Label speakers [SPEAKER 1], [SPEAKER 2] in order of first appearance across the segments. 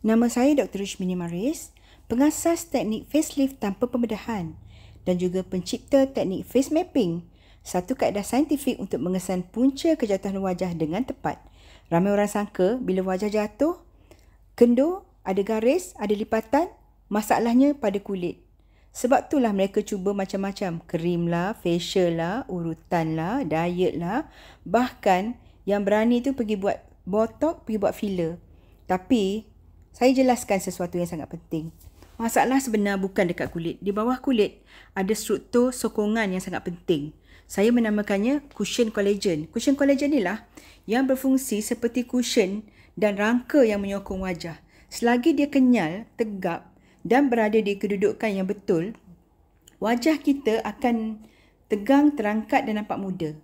[SPEAKER 1] Nama saya Dr. Rushmini Maris, pengasas teknik facelift tanpa pembedahan dan juga pencipta teknik face mapping, satu kaedah saintifik untuk mengesan punca kejatuhan wajah dengan tepat. Ramai orang sangka bila wajah jatuh, kendur, ada garis, ada lipatan, masalahnya pada kulit. Sebab itulah mereka cuba macam-macam, krim lah, facial lah, urutan lah, diet lah, bahkan yang berani tu pergi buat botox, pergi buat filler. Tapi saya jelaskan sesuatu yang sangat penting. Masalah sebenar bukan dekat kulit. Di bawah kulit ada struktur sokongan yang sangat penting. Saya menamakannya cushion collagen. Cushion collagen inilah yang berfungsi seperti cushion dan rangka yang menyokong wajah. Selagi dia kenyal, tegap dan berada di kedudukan yang betul, wajah kita akan tegang, terangkat dan nampak muda.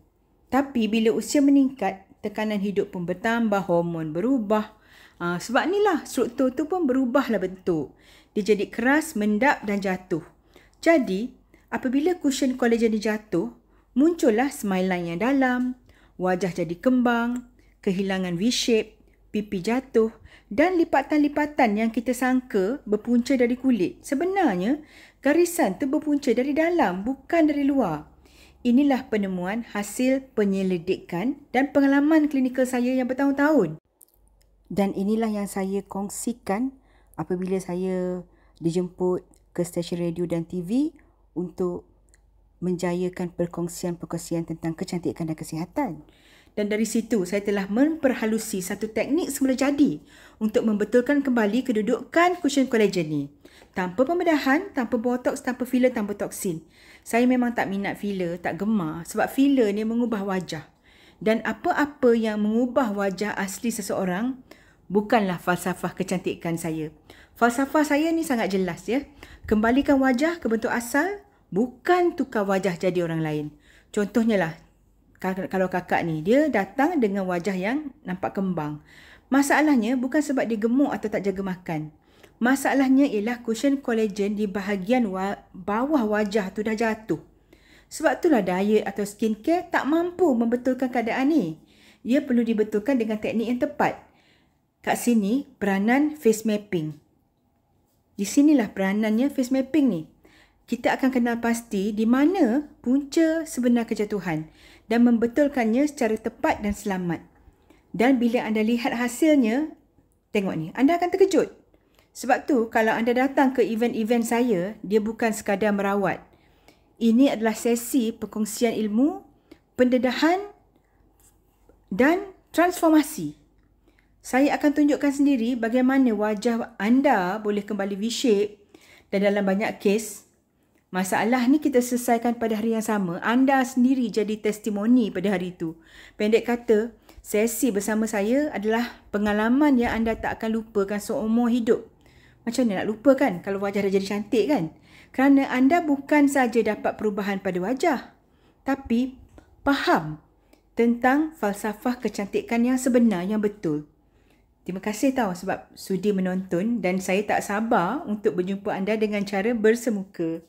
[SPEAKER 1] Tapi bila usia meningkat, tekanan hidup pun bertambah, hormon berubah. Sebab inilah struktur tu pun berubahlah bentuk. Dia jadi keras, mendap dan jatuh. Jadi, apabila cushion collagen ni jatuh, muncullah smile line yang dalam, wajah jadi kembang, kehilangan V-shape, pipi jatuh dan lipatan-lipatan yang kita sangka berpunca dari kulit. Sebenarnya, garisan tu berpunca dari dalam, bukan dari luar. Inilah penemuan hasil penyelidikan dan pengalaman klinikal saya yang bertahun-tahun. Dan inilah yang saya kongsikan apabila saya dijemput ke stesen radio dan TV untuk menjayakan perkongsian-perkongsian tentang kecantikan dan kesihatan. Dan dari situ saya telah memperhalusi satu teknik semula jadi untuk membetulkan kembali kedudukan cushion collagen ni. Tanpa pembedahan, tanpa botox, tanpa filler, tanpa toksin. Saya memang tak minat filler, tak gemar sebab filler ni mengubah wajah. Dan apa-apa yang mengubah wajah asli seseorang bukanlah falsafah kecantikan saya. Falsafah saya ni sangat jelas ya. Kembalikan wajah ke bentuk asal, bukan tukar wajah jadi orang lain. Contohnya lah, kalau kakak ni, dia datang dengan wajah yang nampak kembang. Masalahnya bukan sebab dia gemuk atau tak jaga makan. Masalahnya ialah cushion collagen di bahagian bawah wajah tu dah jatuh. Sebab itulah diet atau skincare tak mampu membetulkan keadaan ni. Ia perlu dibetulkan dengan teknik yang tepat. Kat sini peranan face mapping. Di sinilah peranannya face mapping ni. Kita akan kenal pasti di mana punca sebenar kejatuhan dan membetulkannya secara tepat dan selamat. Dan bila anda lihat hasilnya, tengok ni, anda akan terkejut. Sebab tu kalau anda datang ke event-event saya, dia bukan sekadar merawat. Ini adalah sesi perkongsian ilmu, pendedahan dan transformasi. Saya akan tunjukkan sendiri bagaimana wajah anda boleh kembali V-shape dan dalam banyak kes, masalah ni kita selesaikan pada hari yang sama. Anda sendiri jadi testimoni pada hari itu. Pendek kata, sesi bersama saya adalah pengalaman yang anda tak akan lupakan seumur hidup. Macam mana nak lupa kan kalau wajah dah jadi cantik kan? Kerana anda bukan saja dapat perubahan pada wajah, tapi faham tentang falsafah kecantikan yang sebenar, yang betul. Terima kasih tahu sebab sudi menonton dan saya tak sabar untuk berjumpa anda dengan cara bersemuka.